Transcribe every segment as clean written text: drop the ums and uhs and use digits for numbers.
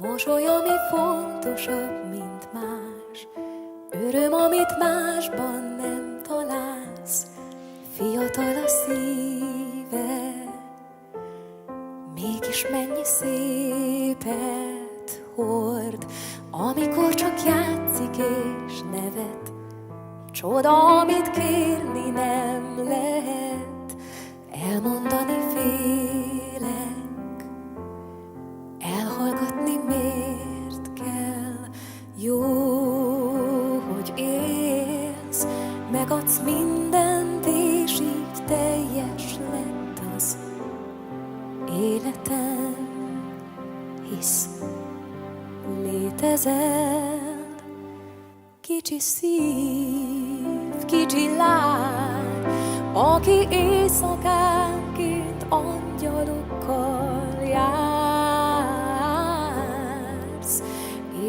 Mosoly, ami fontosabb, mint más. Öröm, amit másban nem találsz. Fiatal a szíve, mégis mennyi szépet hord, amikor csak játszik és nevet. Csoda, amit kérni nem lehet, elmondani félek, elhallgatni miért kell. Jó, hogy élsz, megadsz mindent, és így teljes lett az életem, hisz létezel. Kicsi szív, kicsi lány, aki éjszakánként angyalokkal jársz,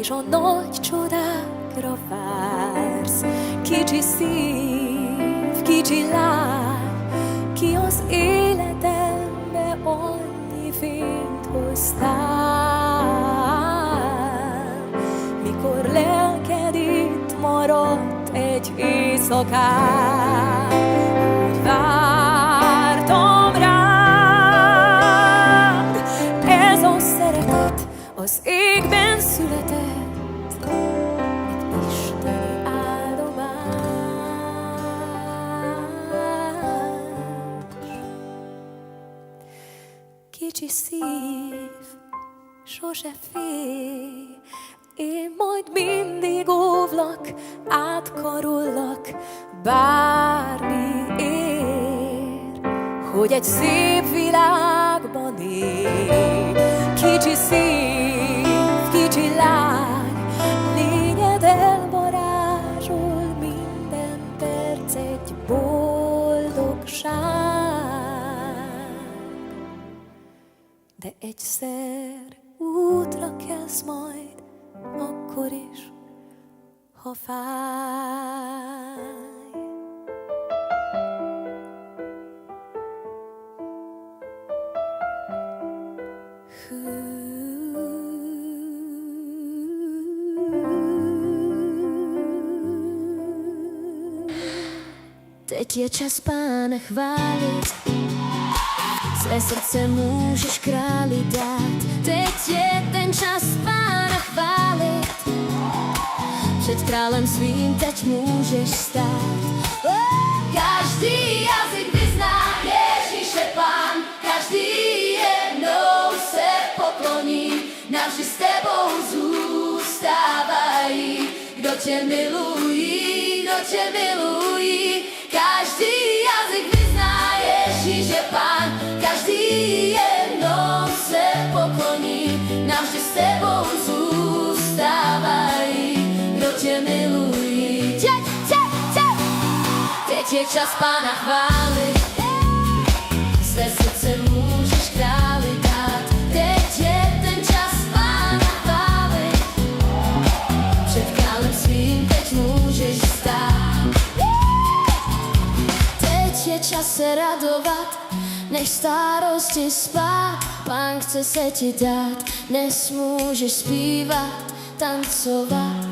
és a nagy csodákra vársz. Kicsi szív, kicsi lány, ki az életembe annyi fényt hoztál, mikor lelked itt maradt egy éjszakán. Úgy vártam rád, ez a szeretet az égben született, mint isteni áldomás. Kicsi szív, sose félj, én majd mindig óvlak, átkarollak, bármi ér, hogy egy szép világban élj. Kicsi szív, kicsi lány, lényed elvarázsol minden perc egy boldogság. De egyszer útra kelsz majd, akkor is, ha fáj. Teď je čas Pána chváliť, své srdce môžeš králi dať. Teď je ten čas Pána chváliť, před kráľom svým teď môžeš stáť. Každý jazyk vyzná, Ježíš je Pán, každý jednou se pokloní, navždy s tebou zůstávají. Kdo tě milují, kdo tě milují, každý jazyk vyzná, Ježíš je Pán, každý jednou se pokloní, navždy s tebou zůstávají. Kdo tě milují, teď je čas Pána chválit, své srdce můžeš králi dát. Teď je ten čas Pána chválit, před králem svým teď můžeš stát. Teď je čas se radovat, než starosti spát. Pán chce se ti dát, dnes můžeš zpívat, tancovat.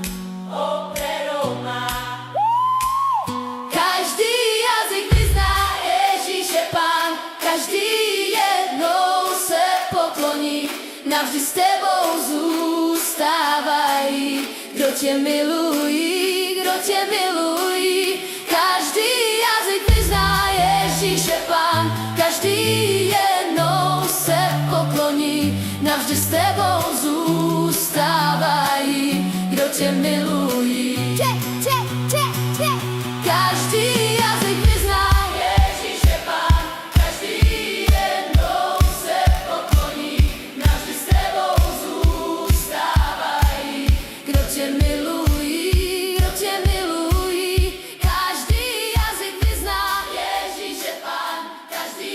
Operou má. Každý jazyk vyzná, Ježíš je Pán, každý jednou se pokloní, navždy s tebou zůstávají. Kdo tě milují, kdo tě milují, každý jazyk vyzná, Ježíš je Pán, každý jednou se pokloní, navždy s tebou zůstávají. Kdo tě milují, každý jazyk vyzná, Ježíš je Pán, každý jednou se pokloní, navždy s tebou zůstávají. Kdo tě milují, kdo tě milují, každý jazyk vyzná, Ježíš je Pán, každý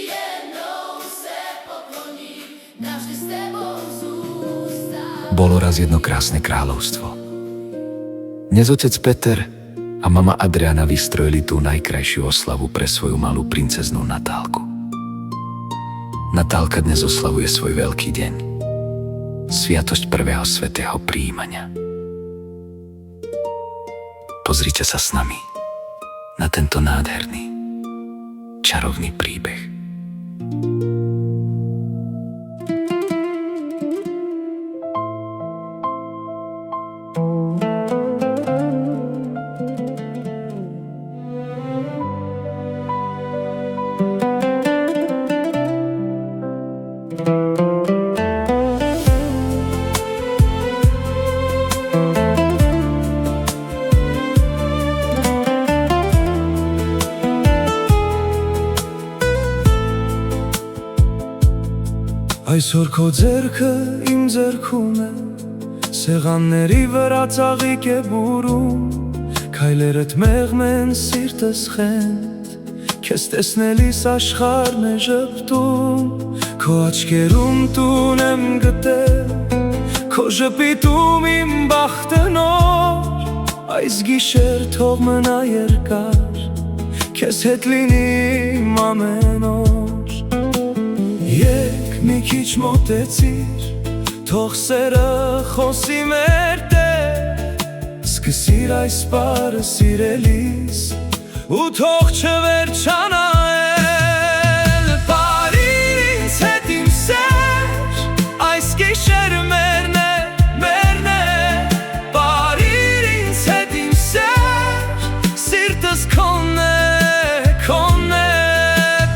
jednou se pokloní, navždy s tebou zůstávají. Bolo raz jedno krásne kráľovstvo. Dnes otec Peter a mama Adriana vystrojili tú najkrajšiu oslavu pre svoju malú princeznú Natálku. Natálka dnes oslavuje svoj veľký deň. Sviatosť prvého svätého prijímania. Pozrite sa s nami na tento nádherný, čarovný príbeh. Այսօր քո ձեռքը իմ ձեռքում է, սեղանների վրա ծաղիկ է բուրում, քայլերդ մեղմ են, սիրտս խենթ, քեզ տեսնելիս աշխարհն է ժպտում, քո աչքերում տուն եմ գտել, քո ժպիտում իմ բախտը նոր, այս գիշեր թող մնա երկար, քեզ հետ լինի իմ ամեն օր։ Մի քիչ մոտեցիր, թող սերը խոսի մեր տեղ, սկսիր այս պարը սիրելիս, ու թող չվերջանա էլ, պարիր ինձ հետ իմ սեր, այս գիշերը մերն է, մերն է, պարիր ինձ հետ իմ սեր, սիրտս քոնն է, քոնն է,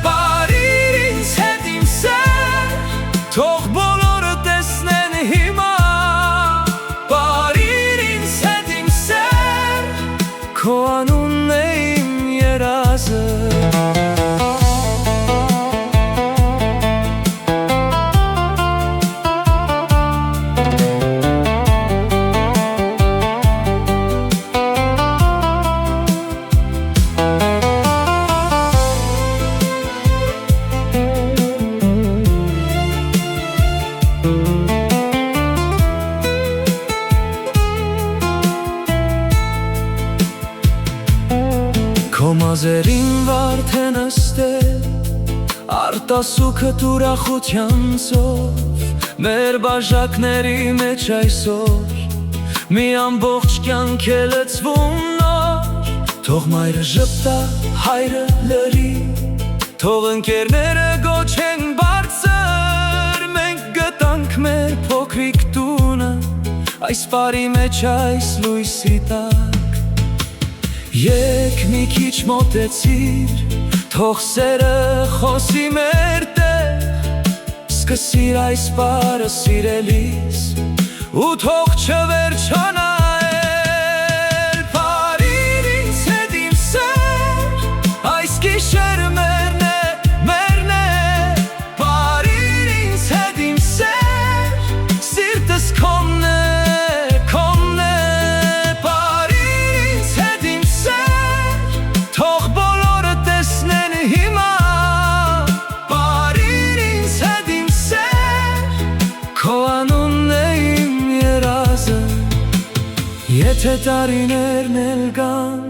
պարիր ինձ հետ իմ սեր, թող բոլորը տեսնեն հիմա, պարիր ինձ հետ իմ սեր, քո անունն է իմ երազը։ Քո մազերին վարդ է նստել, արտասուքդ ուրախության ծով, մեր բաժակների մեջ այսօր, մի ամբողջ կյանք է լցվում նոր, թող մայրը ժպտա, հայրը լրի, թող ընկերները գոչեն բարձր, մենք գտանք մեր փոքրիկ տունը, այս պարի մեջ այս լույսի տակ։ Եկ մի քիչ մոտեցիր, թող սերը խոսի մեր տեղ, սկսիր այս պարը սիրելիս, ու թող չվերջանա էլ, պարիր ինձ հետ իմ սեր, այս գիշերը մերն է, մերն է, պարիր ինձ հետ իմ սեր, սիրտս քոնն է, քոնն է, Եթե տարիներն էլ գան,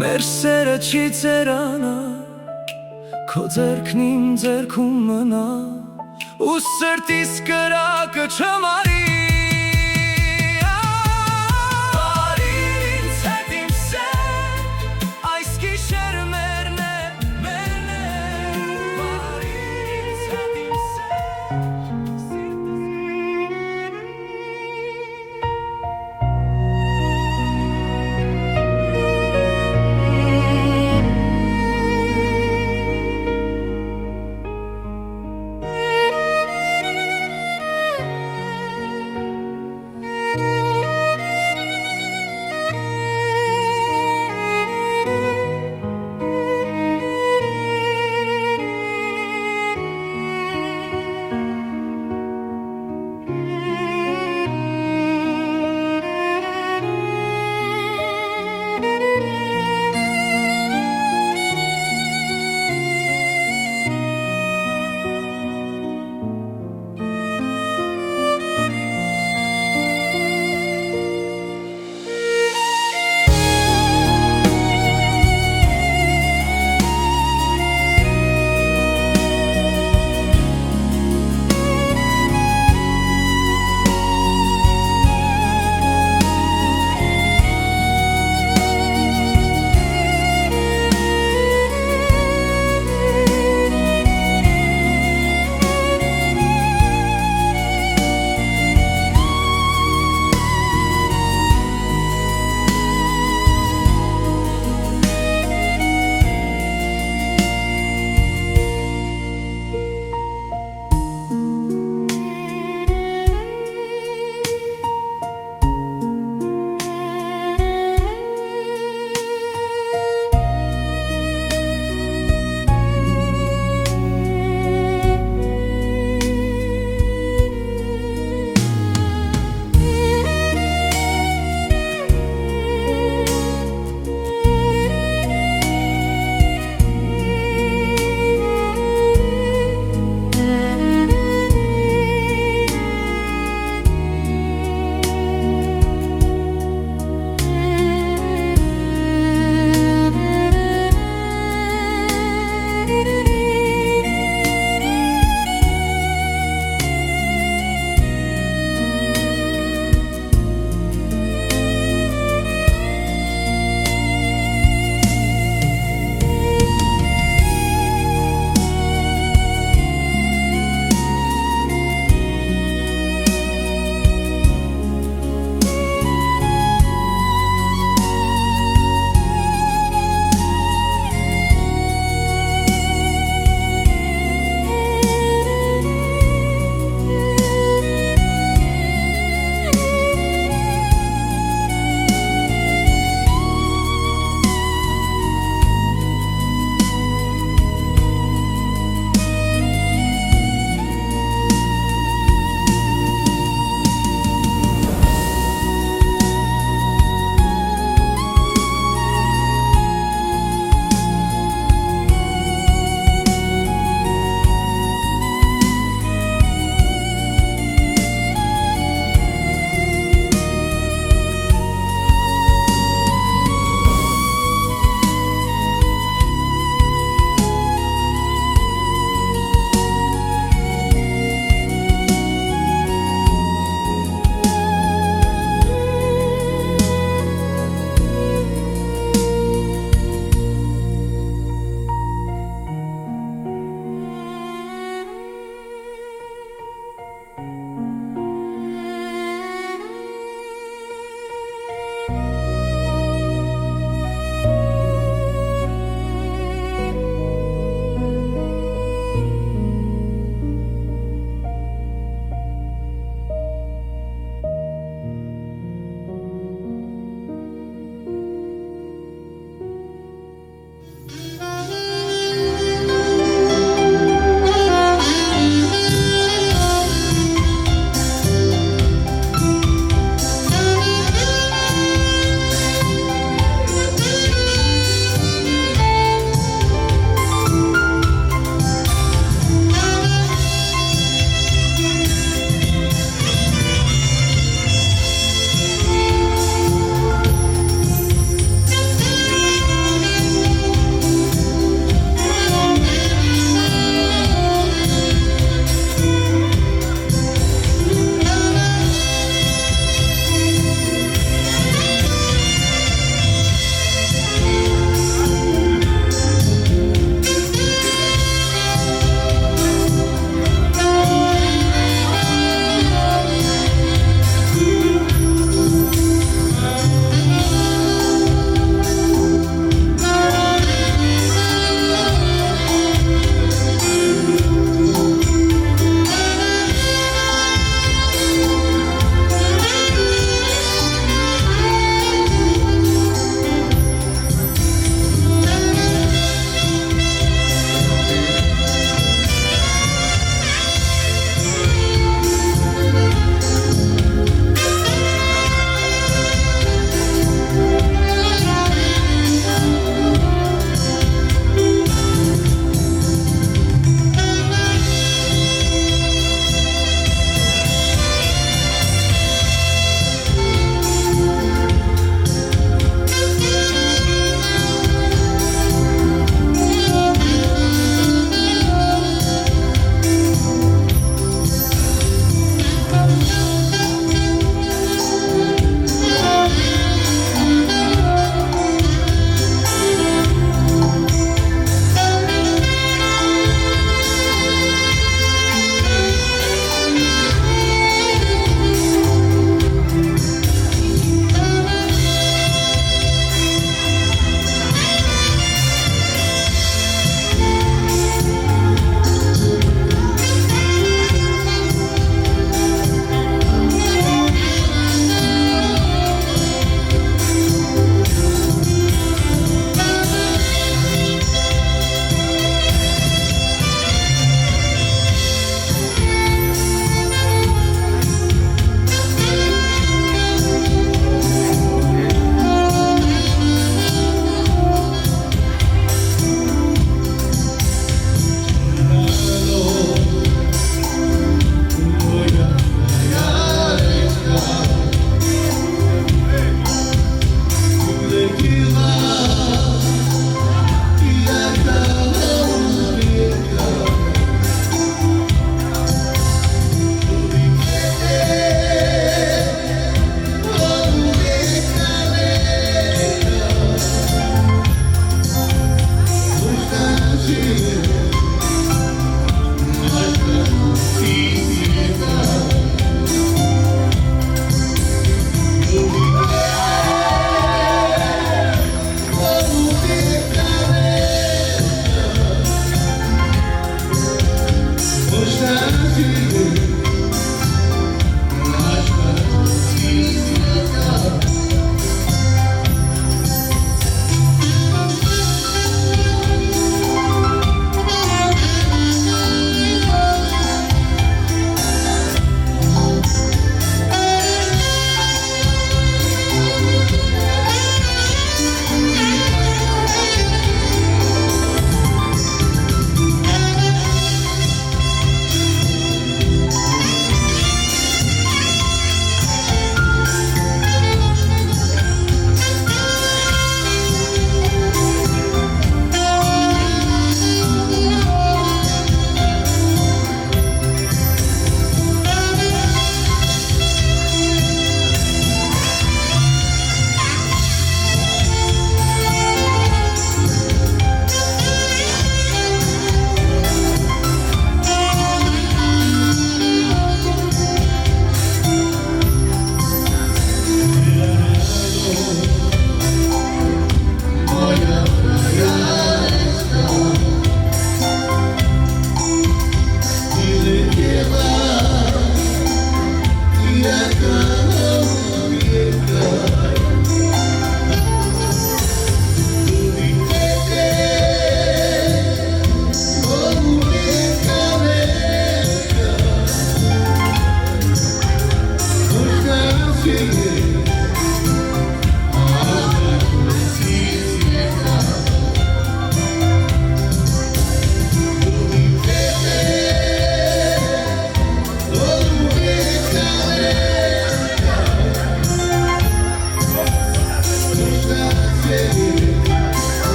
մեր սերը չի ծերանա, քո ձեռքն իմ ձեռքում մնա, ու սրտիս կրակը չմարի։ Պարիր ինձ հետ իմ սեր, այս գիշերը մերն է, մերն է, պարիր ինձ հետ իմ սեր,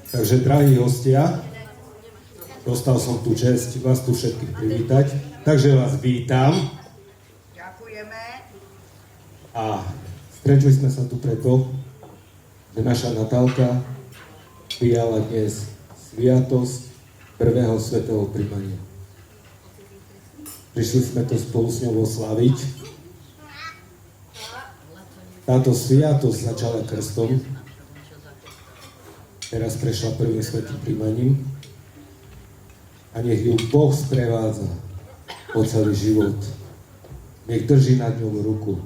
Takže, drahí hostia, dostal som tu česť vás tu všetkých privítať, takže vás vítam. Ďakujeme. A stretli sme sa tu preto, že naša Natálka prijala dnes sviatosť prvého svätého príjmania. Prišli sme to spolu s ňou oslaviť. Táto sviatosť začala krstom, teraz prešla prvým svätým príjmaním a nech ju Boh sprevádza po celý život. Nech drží nad ňou ruku.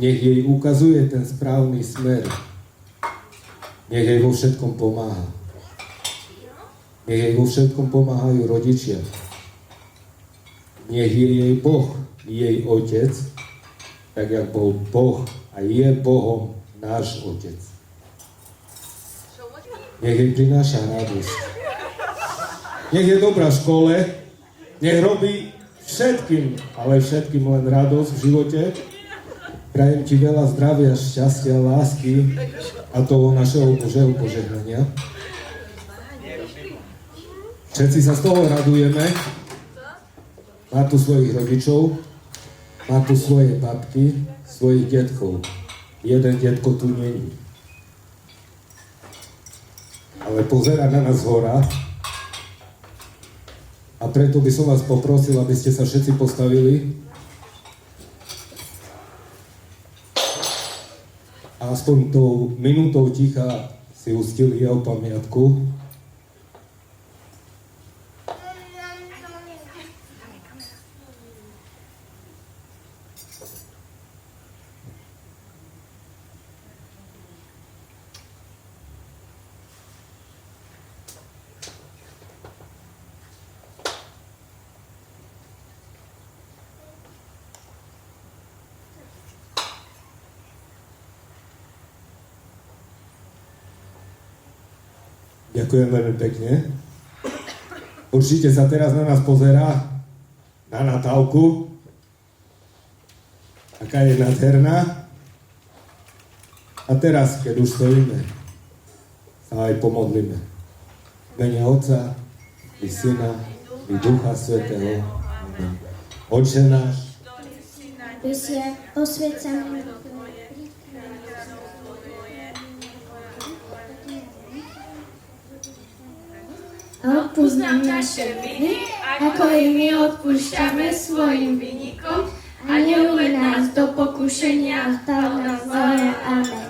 Nech jej ukazuje ten správny smer. Nech jej vo všetkom pomáha. Nech jej vo všetkom pomáhajú rodičia. Nech je jej Boh, jej Otec, tak jak bol Boh a je Bohom náš Otec. Nech jej prináša radosť. Nech je dobrá v škole, nech robí všetkým, ale všetkým len radosť v živote. Prajem ti veľa zdravia, šťastia, lásky a toho našeho Božieho požehnania. Všetci sa z toho radujeme. Má tu svojich rodičov, má tu svoje babky, svojich detkov. Jeden detko tu není. Ale pozerá na nás hora. A preto by som vás poprosil, aby ste sa všetci postavili. A aspoň tou minútou ticha si ustili jeho pamiatku. Ďakujem veľmi pekne. Určite sa teraz na nás pozerá na Natálku. Aká je nádherná. A teraz, keď už stojíme, sa aj pomodlíme. V mene Otca i Syna i Ducha Svätého. Amen. Otče náš, Osvieť sa mi a odpúsť nám naše viny, ako i my odpúšťame svojim vinníkom, a neuved nás do pokušenia, a zbav nás zlého. Amen.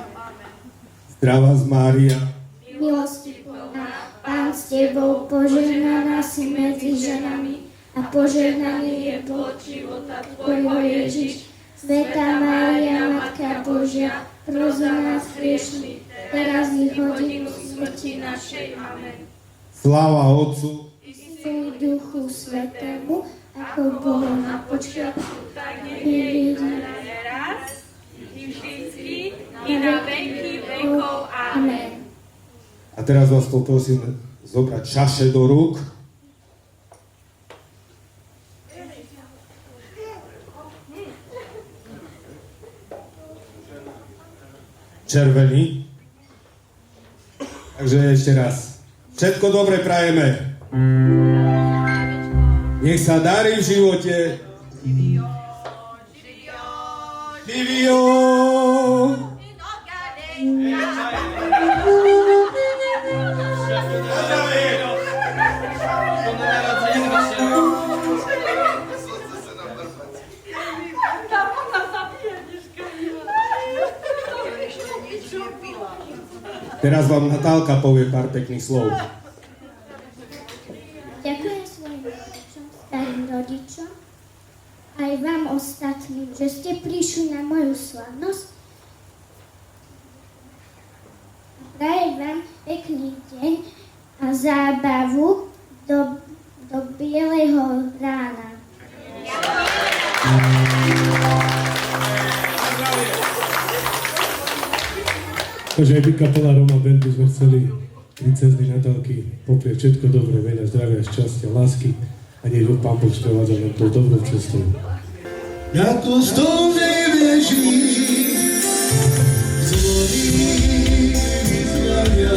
zdravá z Mária, Milosti plná, Pán s tebou, požehnaná si medzi ženami, a požehnaný je plod života tvojho Ježiš. Svätá Mária, Matka Božia, pros za nás hriešnych, teraz i hodinu smrti našej. Amen. sláva Otcu, Synu i Duchu Svätému, ako bolo na počiatku, tak je teraz, i vždycky, i na veky vekov. Amen. a teraz vás poprosím zobrať čaše do rúk. Červený. Takže ešte raz. Všetko dobre prajeme. Nech sa darí v živote. Divio. Teraz vám Natálka povie pár pekných slov. Ďakujem svojim rodičom, starým rodičom, aj vám ostatným, že ste prišli na moju slavnosť. Prajem vám pekný deň a zábavu do bieleho rána. Takže aj my kapela Roma Band by sme chceli princezny Natálky poprieť všetko dobré, veľa zdravia, šťastia, lásky a nech ho Pán Boh sprevádza len tou dobrou cestou. Jako stolnej wieży dzwoni wyzwania.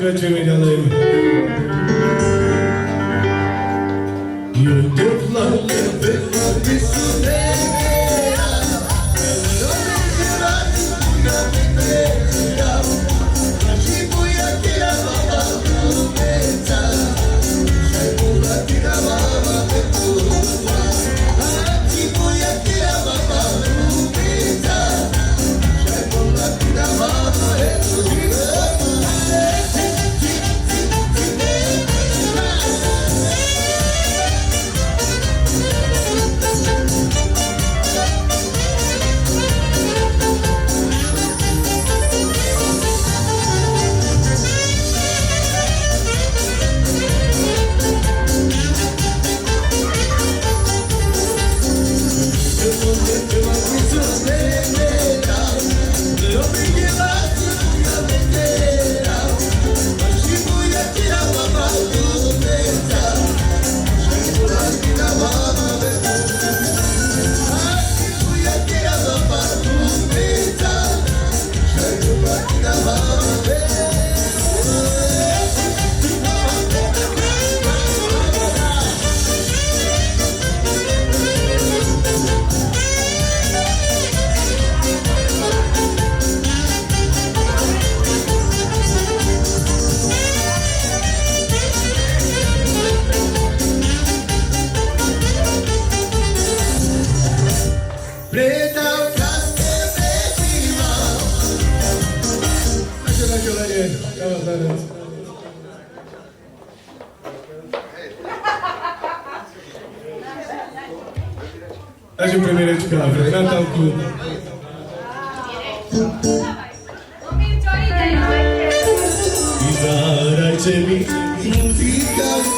pokračujeme ďalej. Je teplá, takže premiérečka pre Natálku. Zahrajte mi muzika.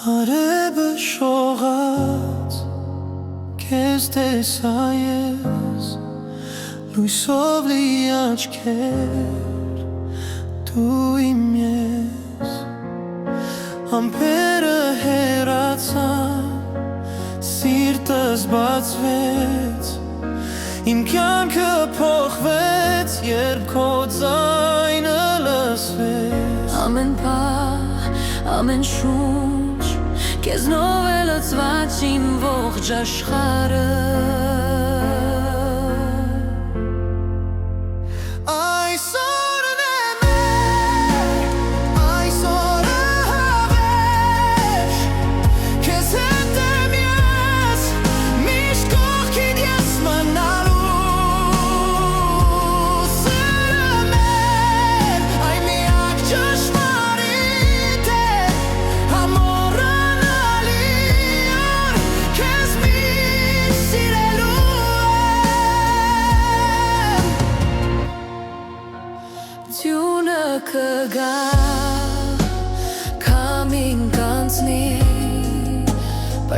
آره به شوقت que desaies lui sobliaci che tu imies ampere heraca sirtas bacvets im kjanke pochvets jer kod zajne lăsvets Amen pa, amen shunch Che znove lățvacim vohja shkhară Ai soră de mer, ai soră havesh Che se te mi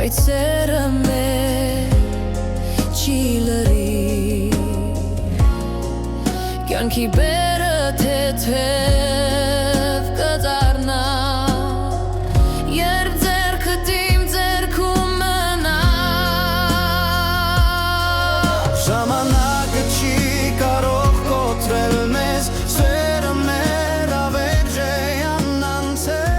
Այդ սերը մեր չի լրի Կյանքի բերը թեթև կդառնա Երբ ձեռքդ իմ ձեռքում մնա Ժամանակը չի կարող կոտրել մեզ Սերը մեր ավետ ժեան անցել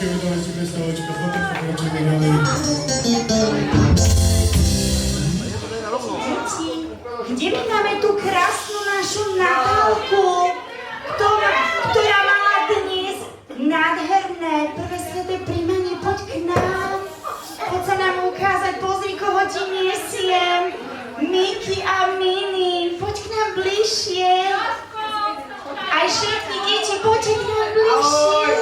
Ďakujeme, dáme si pestávačka, potom pokračujeme ďalej. Kde my máme tú krásnu našu Natálku, ktorá mala dnes nádherné prvé sveté príjmanie? Poď k nám, poď sa nám ukázať, pozri, koho ti nesiem. Miki a Mini, poď k nám bližšie. Aj všetky deti, poďte k nám bližšie.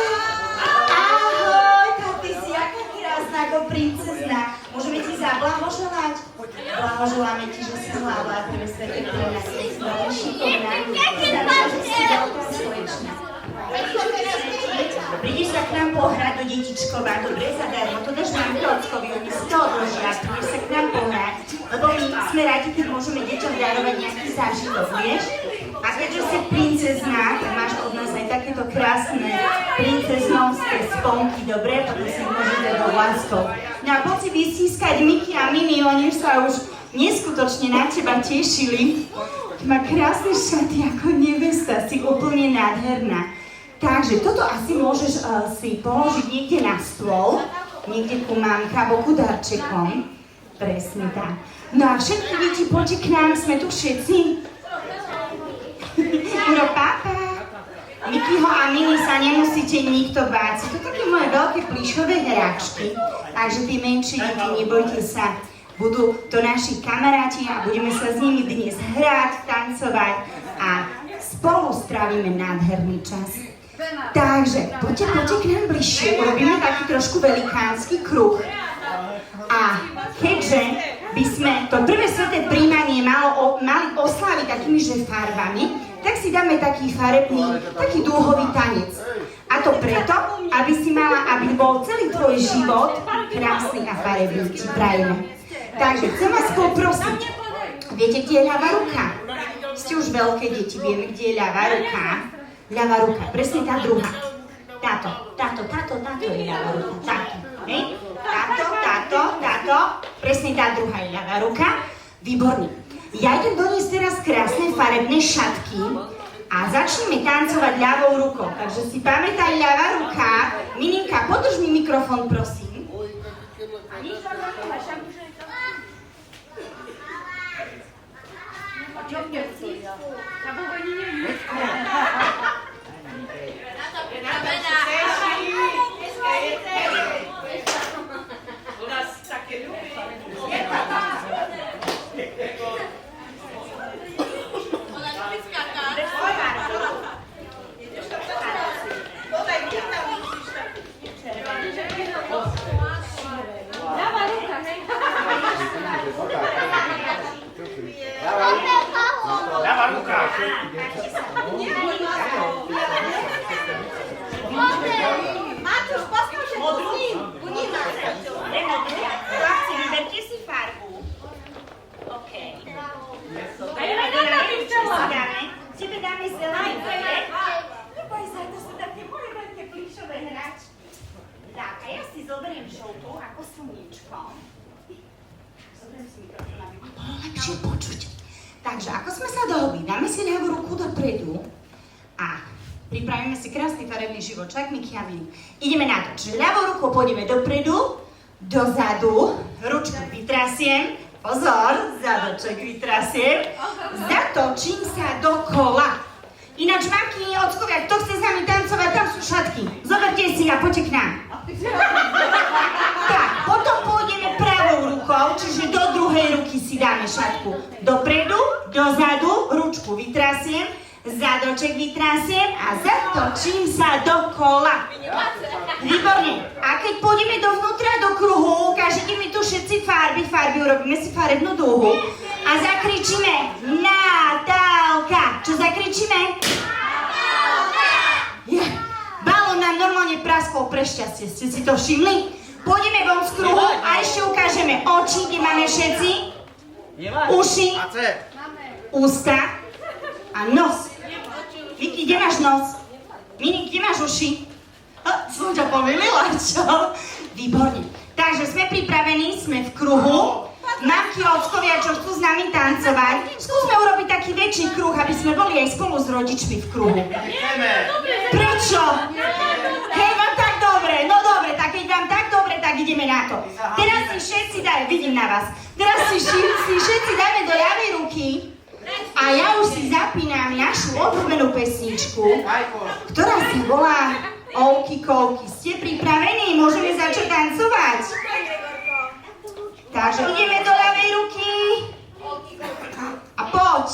Ahoj, tak ty si aká krásna ako princezna. Môžeme ti zablahoželať? Blahoželáme ti, že si zvládla prvé sveté príjmanie. Veľmi šikovná. Znamená, že si veľká slečna. Prídeš sa k nám pohrať do detičkova, dobre, zadarmo, to dáš nám Krockovi, oni si to odložia, prídeš sa k nám pohrať, lebo my sme radi, keď môžeme deťom darovať nejaký zážitok, vieš? A keďže si princezná, tak máš od nás aj takéto krásne princeznovské sponky, dobre? Potom si môžete do vláskov. No a poď si vystískať Miki a Mini, oni už sa už neskutočne na teba tešili. Má krásne šaty ako nevesta, si úplne nádherná. Takže toto asi môžeš si položiť niekde na stôl, niekde ku mamke alebo ku darčekom. Presne tak. No a všetky deti, poďte k nám, sme tu všetci. No papa. Mikiho a Mini sa nemusíte nikto báť. Sú to také moje veľké plyšové hráčky, takže tí menšie deti, nebojte sa. Budú to naši kamaráti a budeme sa s nimi dnes hrať, tancovať a spolu strávime nádherný čas. Takže, poďte k nám bližšie, urobíme taký trošku velikánsky kruh. A keďže by sme to prvé sveté príjmanie mali osláviť takými že farbami, tak si dáme taký farebný, taký dúhový tanec. A to preto, aby bol celý tvoj život krásny a farebný, ti prajeme. Takže chcem vás poprosiť, viete, kde je ľavá ruka? Ste už veľké deti, vieme, kde je ľavá ruka. Ľavá ruka, presne tá druhá. Táto je ľavá ruka, táto. Hej? Táto, presne tá druhá je ľavá ruka. Výborne. Ja idem doniesť teraz krásne farebné šatky a začneme tancovať ľavou rukou. Takže si pamätaj, ľavá ruka. Mininka, podrž mi mikrofón, prosím. Matúš, poskúšaj to s ním. Vyberte si farbu. OK. Tebe dáme zelený, dobre? Neboj sa, to sú také moje veľké plíšové hračky. Tak, a ja si zoberiem žltú ako slniečko. Zoberiem si mikrofón, aby ma bolo lepšie počuť. Takže, ako sme sa dohodli, dáme si ľavú ruku dopredu a pripravíme si krásny farebný živočák, Miki a Mini. Ideme na to, čiže ľavou rukou pôjdeme dopredu, dozadu, ručku vytrasiem, pozor, zadoček vytrasiem, zatočím sa dokola. Ináč, mamky, ockovia, kto chce s nami tancovať, tam sú šatky. Zoberte si a poďte k nám. Tak, potom pôjdeme pravou rukou, čiže do druhej ruky si dáme šatku. Dopredu, dozadu, ručku vytrasiem, zadoček vytrasiem a zatočím sa dokola. Výborne. A keď pôjdeme dovnútra do kruhu, ukážete mi tu všetci farby, urobíme si farebnú dúhu a zakričíme Natálka. Čo zakričíme? Natálka! Balón nám normálne praskol pre šťastie. Ste si to všimli? Pôjdeme von z kruhu a ešte ukážeme oči, kde máme všetci. Uši, ústa a nos. Miki, kde máš nos? Mini, kde máš uši? Som ťa pomýlila, čo? Výborne. Takže sme pripravení, sme v kruhu. Mamky, ockovia, čo chcú s nami tancovať. Skúsme urobiť taký väčší kruh, aby sme boli aj spolu s rodičmi v kruhu. Prečo? Hej, no tak dobre, no dobre. na vás. Teraz si všetci dáme do ľavej ruky a ja už si zapínam našu obľúbenú pesničku, ktorá sa volá Olky Kolky. Ste pripravení? Môžeme začať tancovať? Takže ideme do ľavej ruky a poď.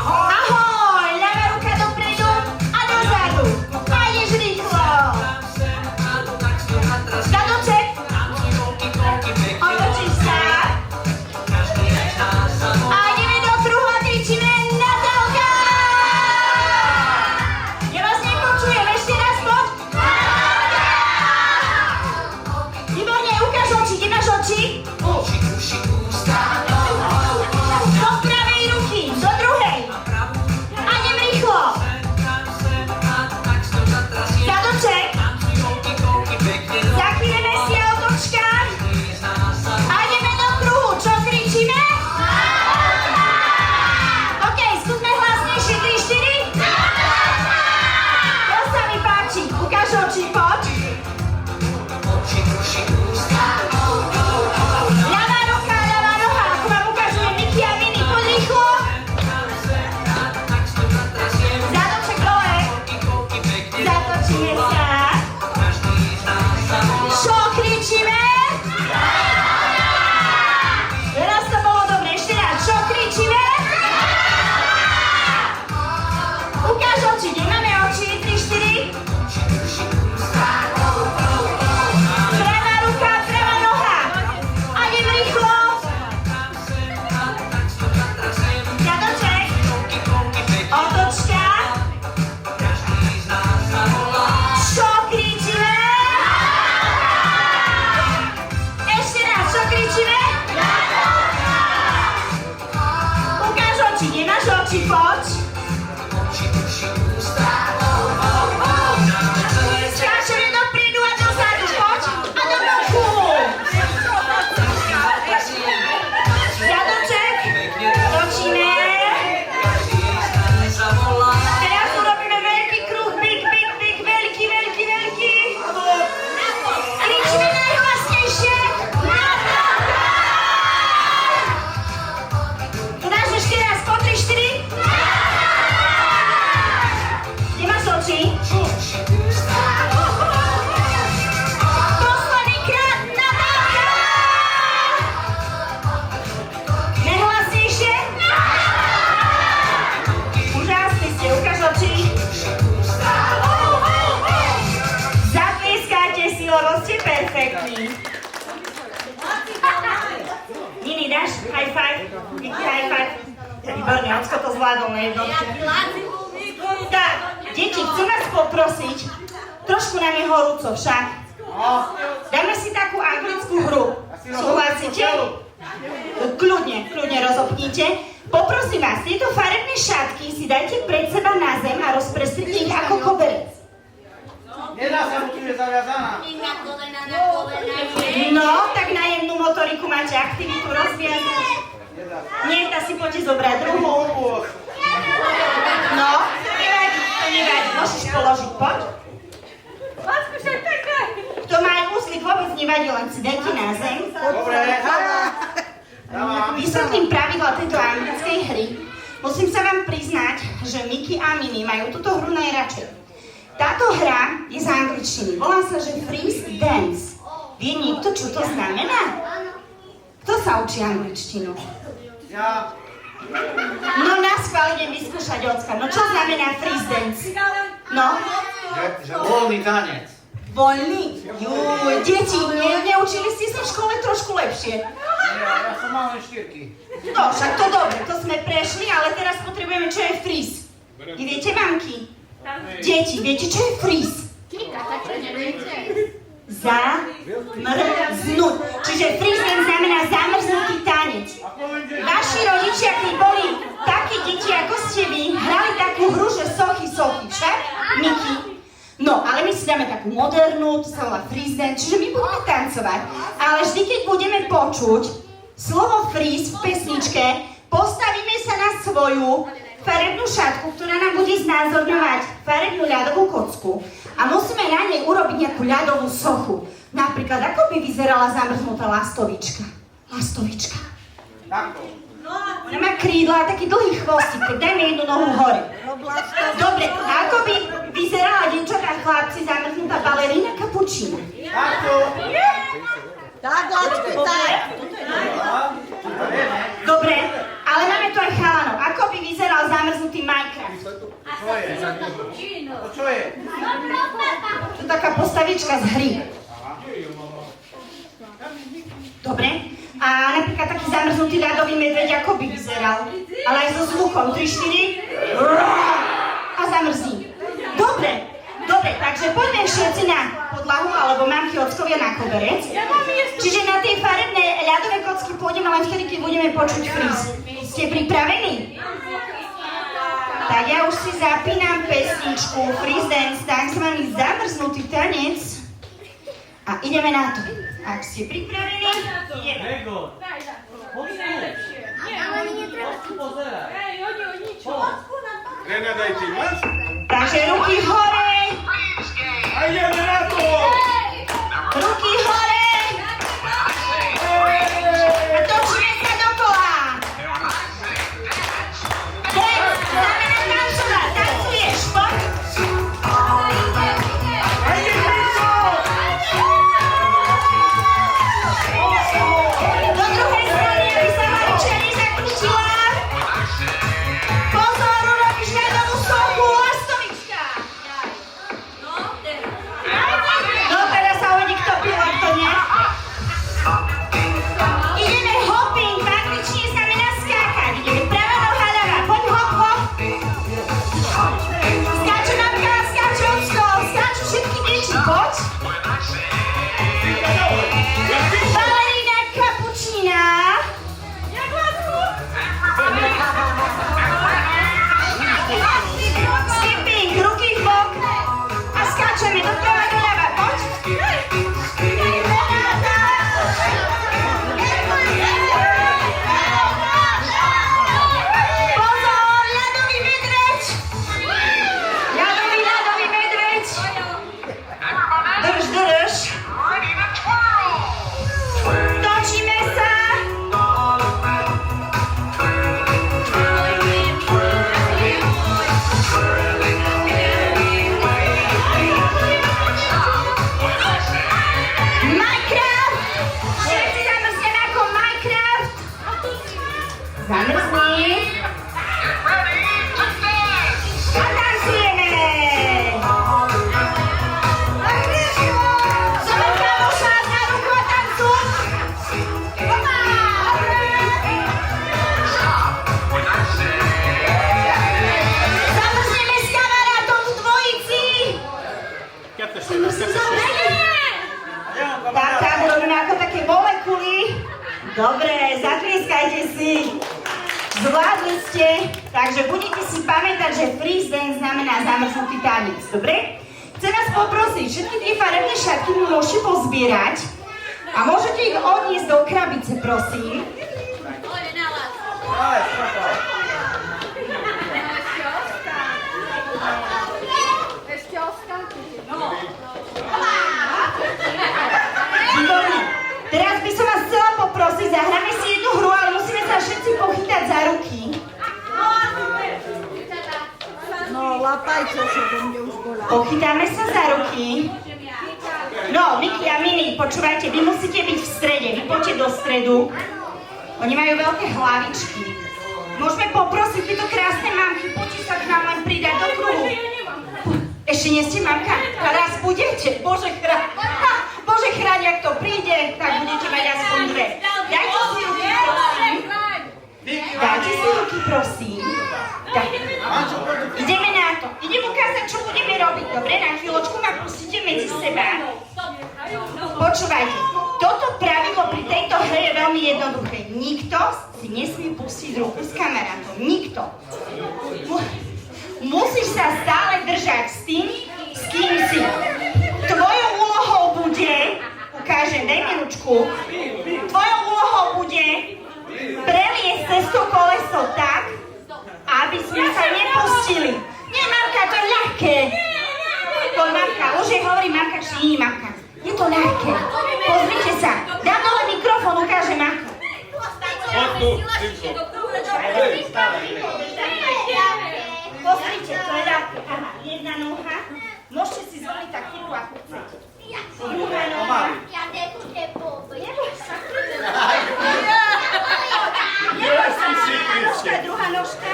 Ahoj, ľavá ruka dopredu a dozadu. A ideš rýchlo. Zadoček. Otočíš sa. A ideme do kruhu a kričíme Natálka. Ja vás nepočujem, ešte raz poď. Výborne, ukáž oči, kde máš oči? Do pravej ruky, do druhej. A idem rýchlo. Zadoček. Zakryjeme si otočka. A ideme do kruhu. Čo kričíme? OK, skúsme hlasnejšie. 3, 4. To sa mi páči. Ukáž oči, poď. Ľavá ruka, ľavá noha. Ako vám ukážujem Miky a Mini. Poď rýchlo. Zadoček dole. Zatočíme sa. Čo kričíme? Teraz to bolo dobre. Ešte raz. Čo kričíme? Ukáž oči. Kde máme oči? 3, 4. Pravá ruka, pravá noha. A idem rýchlo. Zadoček. Otočka. Čo kričíme? Ešte raz. Čo kričíme? Ukáž oči. Kde máš oči? Poď. Skáčeme dopredu a dozadu. Poď. A do boku. Zadoček. Točíme. Teraz urobíme veľký kruh. Big, big, big. Veľký, veľký, veľký. Kričíme najhlasnejšie. Natálka. Udáš ešte raz. Po 3, 4. Kde máš oči? Posledný krát. Natálka. Najhlasnejšie. Úžasný ste. Ukáž oči. Zatlieskajte si, lebo ste perfektní. Nini, dáš high five? Miky, high five. Výborne, Ocko to zvládol na jednotke. Tak, deti, chcem vás poprosiť, trošku nám je horúco však. Dáme si takú anglickú hru. Súhlasíte? Kľudne rozopnite. Poprosím vás, tieto farebné šatky si dajte pred seba na zem a rozprestrite ich ako koberec. Nedá sa, tu je zaviazaná. No, tak na jemnú motoriku máte aktivitu rozviazať. Nie, tá si poďte zobrať druhú. No, to nevadí, môžeš položiť, poď. Kto má aj úslik, vôbec nevadí, len si dajte na zem. Dobre, Vysvetlím pravidla tejto anglickej hry. Musím sa vám priznať, že Miky a Mini majú túto hru najradšej. Táto hra je z angličtiny. Volá sa, že freeze dance. Vie niekto, čo to znamená? Kto sa učí angličtinu? Ja. No naschvál idem vyskúšať Ocka. No čo znamená freeze dance? No? Že voľný tanec. Voľný? Juj, deti, neučili ste sa v škole trošku lepšie. Ja som mal len 4. No, však to dobre, to sme prešli, ale teraz potrebujeme, čo je freeze. Vy viete, mamky? Deti, viete, čo je freeze? Zamrznúť. Čiže freeze dance znamená zamrznutý tanec. Vaši rodičia, keď boli také deti, ako ste vy, hrali takú hru, že sochy, však? Miky. No, ale my si dáme takú modernú, to sa volá freeze dance, čiže my budeme tancovať. Ale vždy, keď budeme počuť slovo freeze v pesničke, postavíme sa na svoju farebnú šatku, ktorá nám bude znázorňovať farebnú ľadovú kocku a musíme na nej urobiť nejakú ľadovú sochu. Napríklad napríklad, ako by vyzerala zamrznutá lastovička? Lastovička. Takto. Ona má krídla a taký dlhý chvostík, tak dajme jednu nohu hore. Dobre, a ako by vyzerala dievčatá, chlapci, zamrznutá balerína kapučína? Takto. Tak, Lačke, tak. Dobre, ale máme tu aj chalanov. Ako by vyzeral zamrznutý Minecraft? Čo je? To čo je? To je taká postavička z hry. Dobre, a napríklad taký zamrznutý ľadový medveď, ako by vyzeral? Ale aj so zvukom 3, 4 a zamrzí. Dobre, takže poďme všetci na podlahu, alebo mamky, ockovia na koberec. Čiže na tie farebné ľadové kocky pôjdeme len vtedy, keď budeme počuť fríz. Ste pripravení? Tak ja už si zapínam pesničku Freeze Dance, takzvaný zamrznutý tanec. A ideme na to. Ak ste pripravení, ideme. Takže ruky hore. A ideme na to! Ruky hore. A točíme sa dokola. Dance znamená tancovať. Tancuješ, poď. Do druhej strany, aby sa Marička nezakrútila. Pozor, urobíš ľadovú sochu, lastovička. No, teraz sa uvidí, kto pil a kto nie. Ideme hopping, v angličtine znamená skákať. Ideme pravá noha ľavá, poď hop, hop. Skáče mamka, skáče ocko, skáču všetky deti, poď. Balerína kapučína. Skipping, ruky v bok. A skáčeme do prava, do ľava, poď. Pozor, ľadový medveď. Ľadový medveď. Drž. Točíme sa. Minecraft. Všetci zamrzneme ako Minecraft. Zamrzni. A tancujeme. Zober kamoša za ruku a tancuj. Zamrzneme s kamarátom v dvojici. Tak, robíme ako také molekuly. Dobre, zatlieskajte si. Zvládli ste, takže budete si pamätať, že freeze dance znamená zamrznutý tanec, dobre? Chcem vás poprosiť, všetky tie farebné šatky mi môžete pozbierať a môžete ich odniesť do krabice, prosím. Výborne. Teraz by som vás chcela poprosiť, zahráme si jednu hru, ale musíme sa všetci pochytať za ruky. No, lapajte, že to mne už bolá. Pochytáme sa za ruky. No, Miki a Mini, počúvajte, vy musíte byť v strede, vy poďte do stredu. Oni majú veľké hlavičky. Môžeme poprosiť tieto krásne mamky, poďte sa k nám len pridať do kruhu. Ešte nie ste mamka? Raz budete? Bože chráň, ak to príde, tak budete mať aspoň dve. Dajte si ruky, prosím. Dajte si ruky, prosím. Tak. Ideme na to. Idem ukázať, čo budeme robiť. Dobre, na chvíľočku ma pustíte medzi seba. Počúvajte, toto pravidlo pri tejto hre je veľmi jednoduché. Nikto si nesmie pustiť ruku s kamarátom. Nikto. Musíš sa stále držať s tým, s kým si. Tvojou úlohou bude, ukážem, daj mi ručku, tvojou úlohou bude preliesť cez to koleso tak, aby sme sa nepustili. Nie, mamka, to je ľahké. To je mamka, už je hovorí mamka, či nie mamka. Je to ľahké. ako chcete. Druhá noha. Neboj sa. Neboj sa, malá nožka, druhá nožka.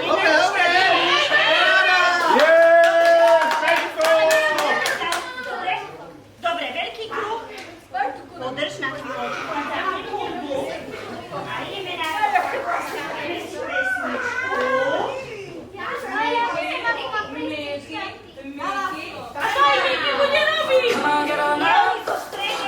Jedna nožka, Dobre, veľký kruh. Podrž na chvíľočku. A ideme na pesničku. A to aj Miki bude robiť. Veľko v strede.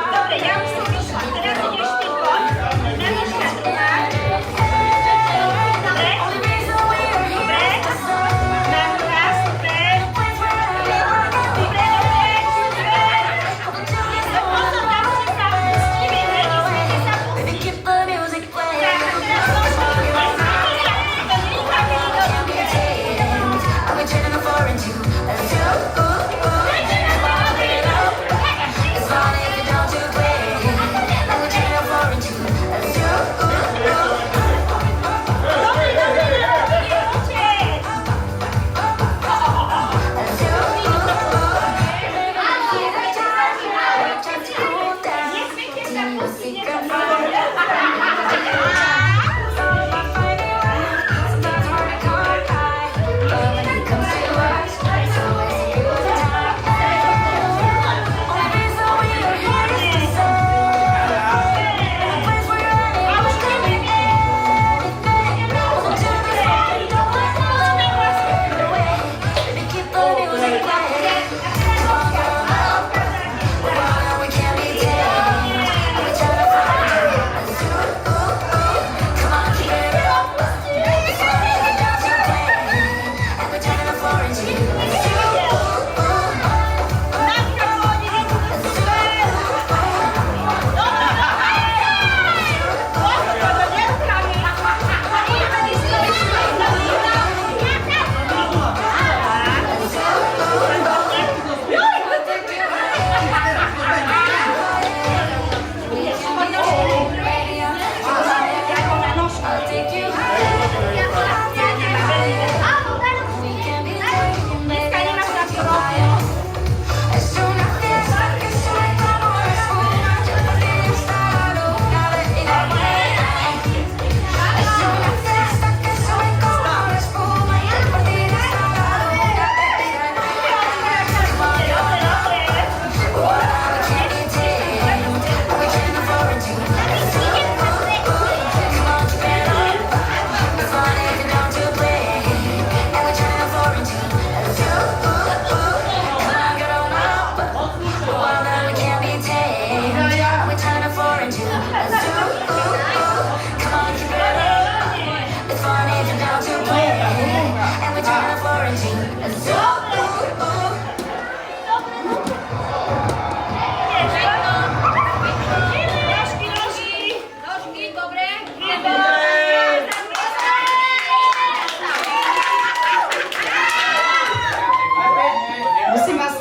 Dobre, ja už som vyšla. Teraz ideš ty von. Na nožka druhá. Dobre? Dobre. Na druhá, super. Dobre, dobre, super. Pozor, tam ste sa pustili, nesmiete sa pustiť. Tak, a teraz nožka.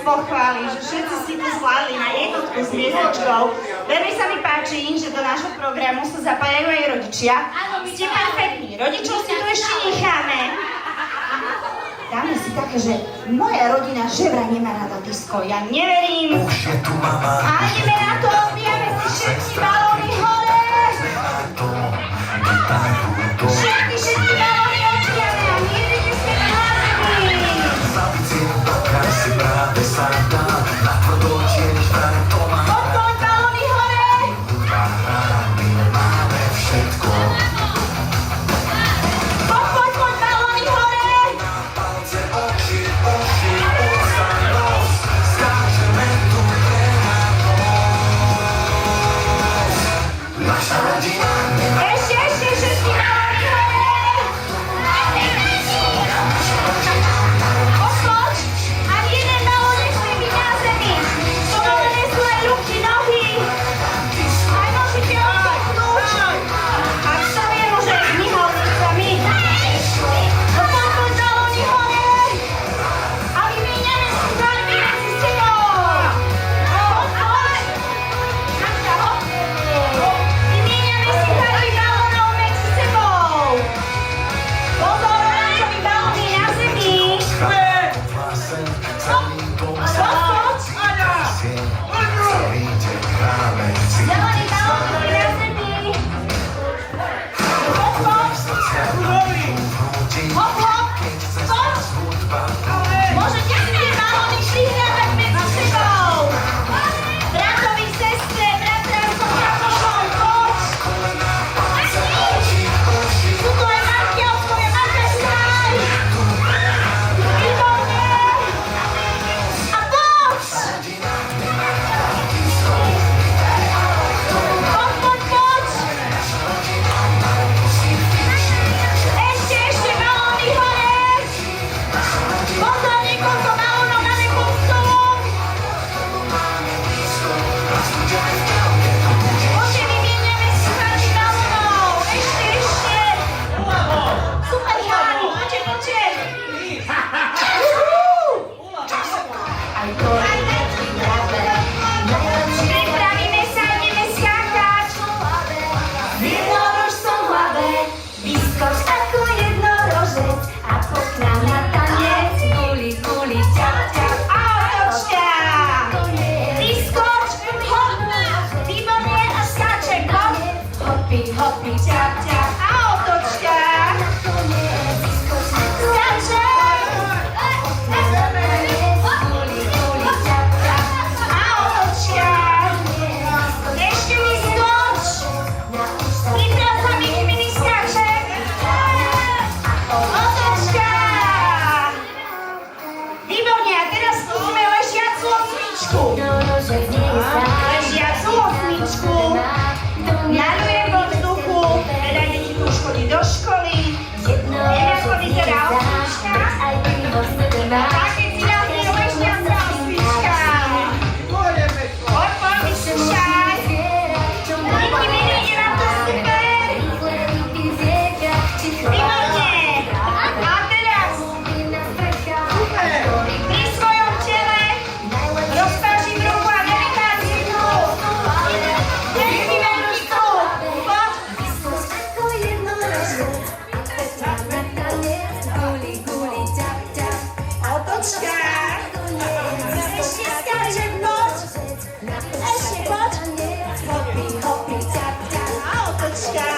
pochváliť, že všetci si to zvládli na jednotku s hviezdočkou. Veľmi sa mi páči, že do nášho programu sa zapájajú aj rodičia. Ste perfektní, rodičov si tu ešte necháme. Dáme si také, že moja rodina žebra nemá rada disko, ja neverím. A ideme na to, odbijame si všetky balóny hore. Všetky balóny odbijame a nikdy nesmieme hlavní. Podpoň balóny hore. Podpoň balóny hore. Hop, hop, skoč! Môžete si tie balóny prihrávať medzi sebou. Bratovi, sestre, bratranko, kamošom, poď! Sú tu aj manželkovia, manželstvá! Výborne! A poď! Poď, poď! Ešte balóny hore! Pozor, niekoľko balónov máme pod stolom! Poďte, vymieniame si pár balónov! Ešte! Super, chalani, poďte! Aj to je pripravíme sa, ideme skákať! Jednorož som v hlave, vyskoč ako jednorožec a poď k nám na tanec. Guli, guli, ťap, ťap. A otočka! Vyskoč, hop! Výborne a skáčem, hop! Hopi, hopi, ťap, ťap. A otočka! Skáčem! Guli, guli, ťap, ťap. A otočka! Ešte mi skoč! Priprav sa, Miki, mini skáčem! Otočka! Výborne, a teraz skúsime ležiacu osmičku. Jednorožec nie je sám. Ležiacu osmičku. Nadujem vo vzduchu, teda deti tu škody do školy. Ako vyzerá osmička? Aj ty ho snívaš. Tak, keď si dáte ležiaca osmička. Poď, poď, vyskúšaj. Miki, mini, ide nám to super. Výborne. A teraz pri svojom tele roztážim ruku a delikátne ruku. Nechcime ruku. Poď. Otočka. Ešte skáčem, poď. Ešte poď. Hopi, hopi, ťap, ťap. A otočka.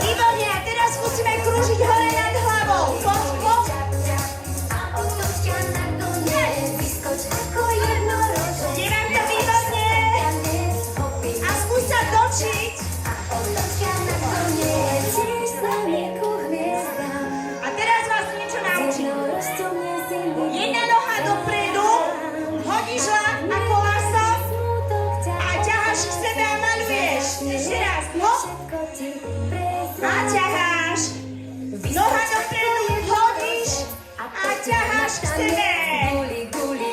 Výborne, a teraz musíme krúžiť hore nad hlavou. Poď, poď. Je vám to výborne. A skús sa točiť. A teraz vás niečo naučím. Jedna noha dopredu, hodíš lap a kolaso a ťaháš k sebe a maluješ. Ešte raz, no. A ťaháš. Noha dopredu, hodíš a ťaháš k sebe.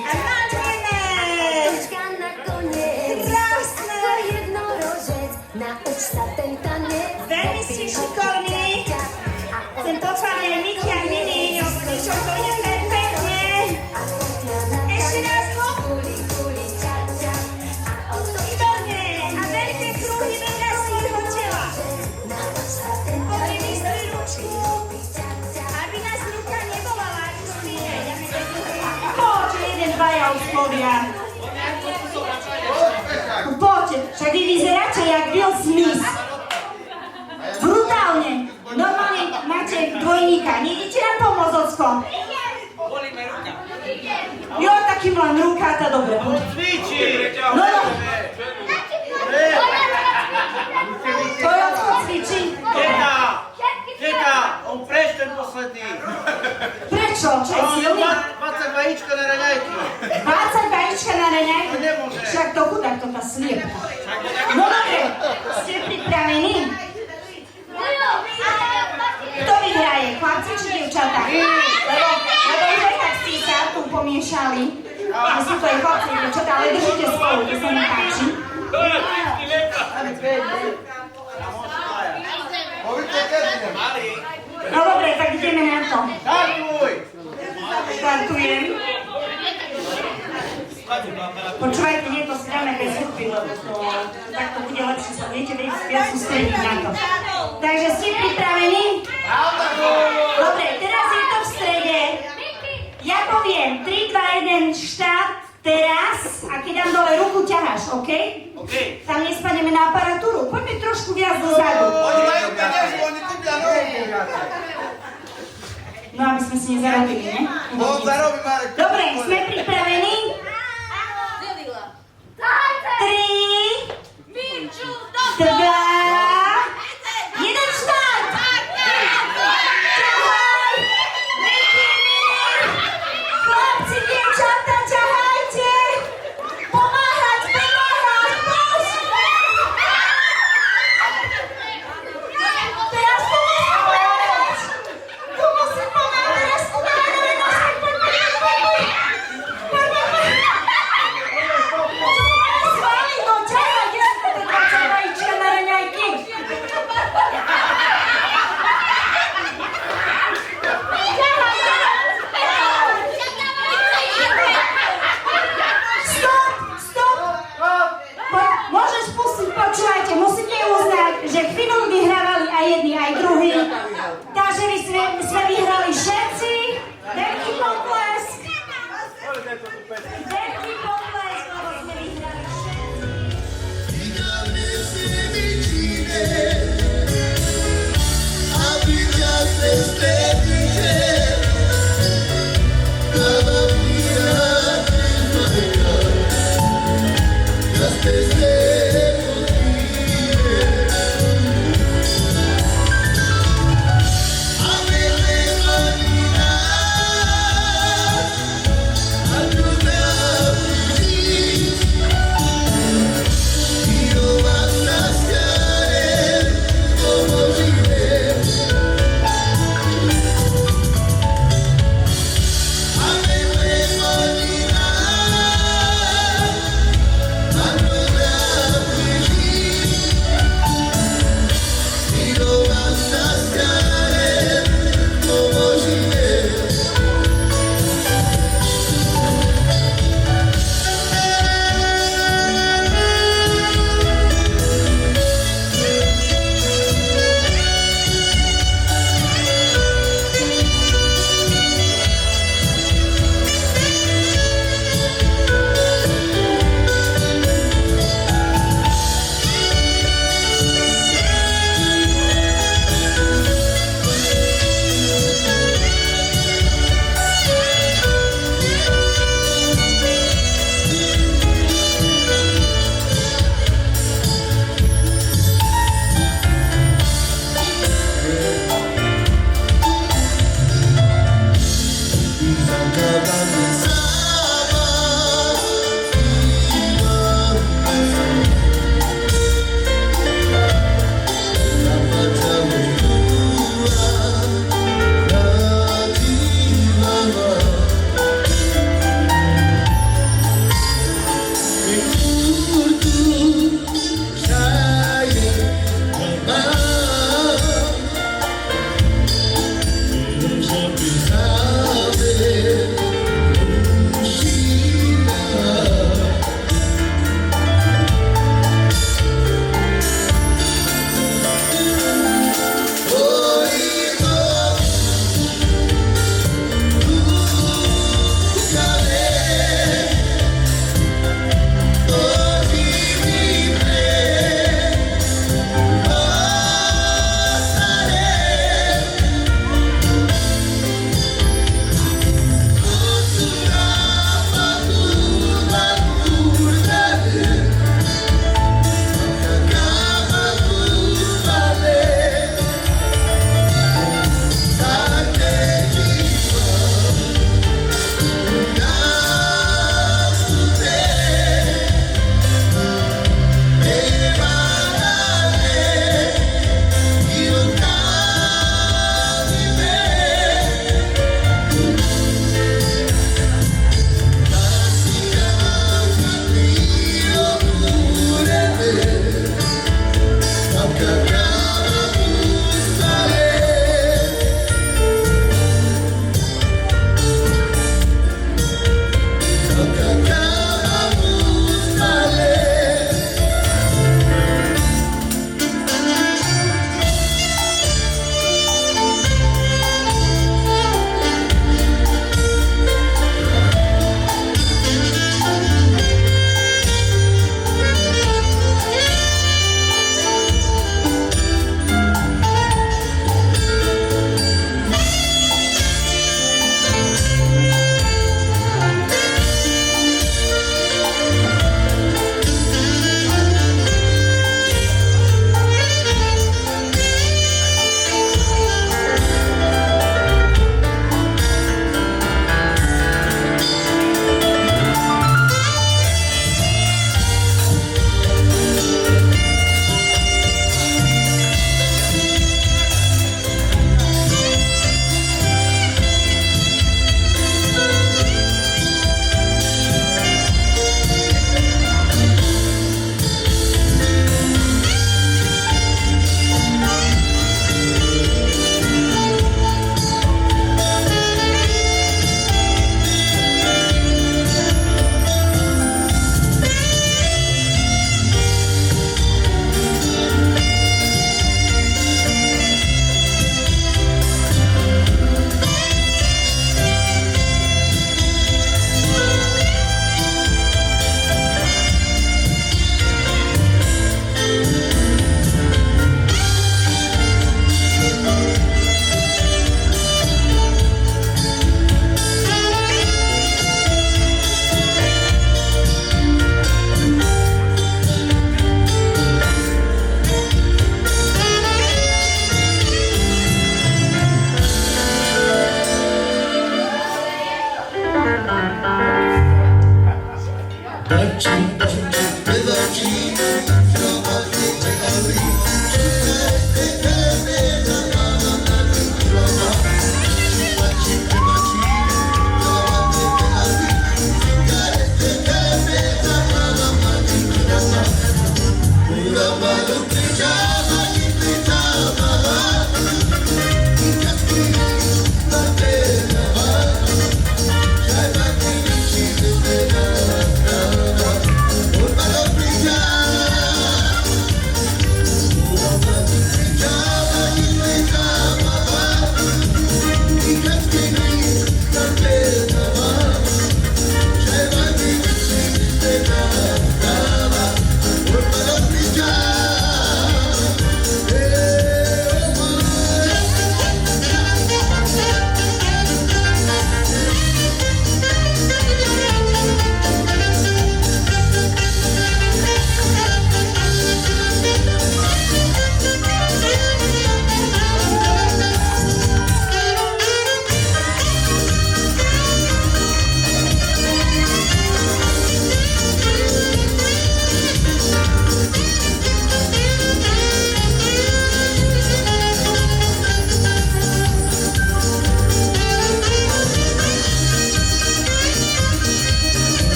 A malujeme. Krásne. Nauč sa ten tanec. Veľmi si šikovní. Chcem pochváliť aj Miki a Mini, čo to ide perfektne. Ešte raz, hop. Výborne. A veľké kruhy vedľa svojho tela. Poďme vystri ručku, aby nás ruka nebolala, ako spíne. Poď, jeden, dvaja uslovia. Poďte, však vy vyzeráte jak Will Smith. Brutálne. Normálne máte dvojníka. Nejdete nám pomôcť, ocko? Jo, takým len rukáta, dobre. No, no. To je ocko cvičí. Teta, on preč ten posledný. Prečo? Čo je silný? 20 vajíčka na raňajky. 20 vajíčka na raňajku? To nemôže. Však to chudák, to tá sliepka. No dobre, ste pripravení? Kto vyhraje, chlapci či dievčatá? Lebo už aj tak ste sa tu pomiešali. Že sú to aj chlapci a dievčatá, ale držíte spolu, to sa mi páči. No dobre, tak ideme na to. Štartujem. Počúvajte, nie je to správne bez hudby, lebo to takto bude lepšie sa viete viac sústrediť na to. Takže ste pripravení? Dobre, teraz je to v strede. Ja poviem 3, 2, 1, štart, teraz. A keď dám dole ruku, ťaháš, OK? OK. Tam nespadneme na aparatúru. Poďme trošku viac dozadu. Oni majú peňažku, oni sme si nezarobili, ne? On zarobí, Marek. Dobre, sme pripravení? 3, 2, 1, štart! Ťahaj! Ricky, Mini! Chlapci, dievčatá, ťahajte! Pomáhať, poď! Teraz tu musím pomáhať! Tu musím pomáhať, teraz tu máme nosky, poď! S vami, no ťahaj, kde sú tie 20 vajíčka na raňajky?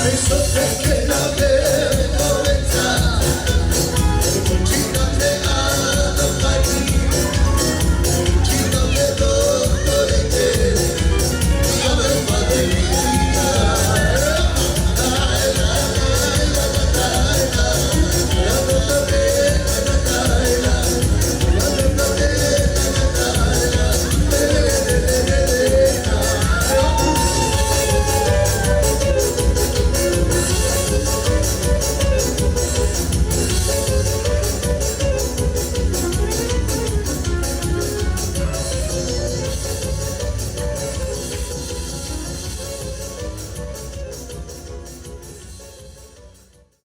Mare sotto che la